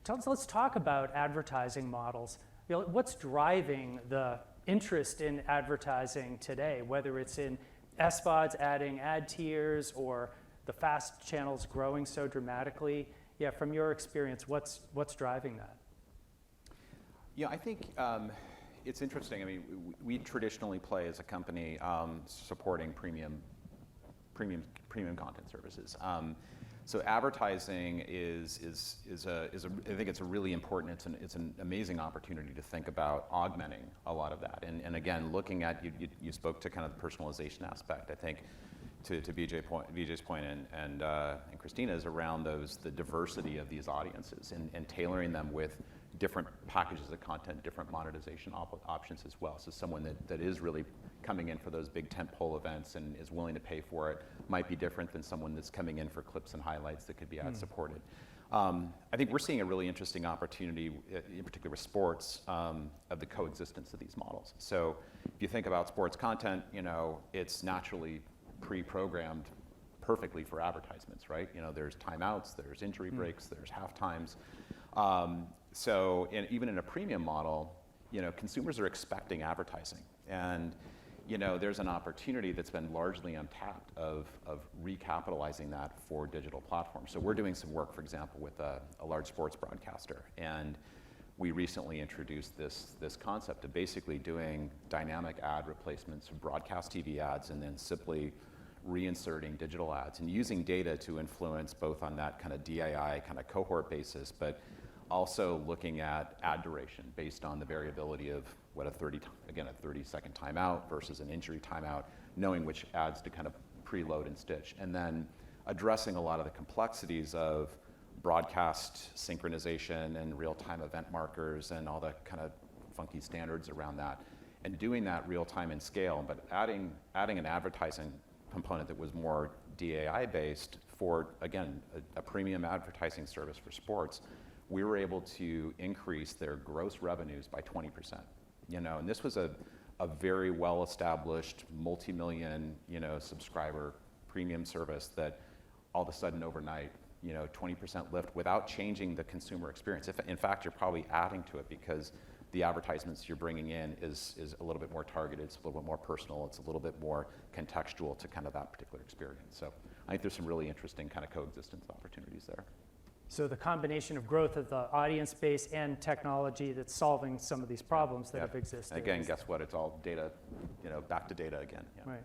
Let's talk about advertising models. What's driving the interest in advertising today, whether it's in SVODs adding ad tiers or the fast channels growing so dramatically? Yeah, from your experience, what's driving that? Yeah, I think it's interesting. I mean, we traditionally play as a company supporting premium content services. So advertising is I think it's a really important. It's an amazing opportunity to think about augmenting a lot of that. And again, looking at you spoke to kind of the personalization aspect. I think to Vijay's point and Christina's around the diversity of these audiences and tailoring them with different packages of content, different monetization options as well. So someone that is really coming in for those big tentpole events and is willing to pay for it might be different than someone that's coming in for clips and highlights that could be ad supported. I think we're seeing a really interesting opportunity, in particular with sports, of the coexistence of these models. So if you think about sports content, it's naturally pre-programmed perfectly for advertisements, right? There's timeouts, there's injury breaks, there's half times. So even in a premium model, consumers are expecting advertising. And there's an opportunity that's been largely untapped of recapitalizing that for digital platforms. So we're doing some work, for example, with a large sports broadcaster. And we recently introduced this concept of basically doing dynamic ad replacements of broadcast TV ads and then simply reinserting digital ads and using data to influence both on that kind of DAI kind of cohort basis, but also looking at ad duration based on the variability of what a 30-second timeout versus an injury timeout, knowing which ads to kind of preload and stitch, and then addressing a lot of the complexities of broadcast synchronization and real-time event markers and all the kind of funky standards around that, and doing that real-time in scale, but adding an advertising component that was more DAI based for, again, a premium advertising service for sports. We were able to increase their gross revenues by 20%. And this was a very well-established, multi-million, subscriber premium service that all of a sudden overnight, 20% lift without changing the consumer experience. In fact, you're probably adding to it because the advertisements you're bringing in is a little bit more targeted, it's a little bit more personal, it's a little bit more contextual to kind of that particular experience. So I think there's some really interesting kind of coexistence opportunities there. So the combination of growth of the audience base and technology that's solving some of these problems that have existed. And again, guess what? It's all data, back to data again. Yeah. Right.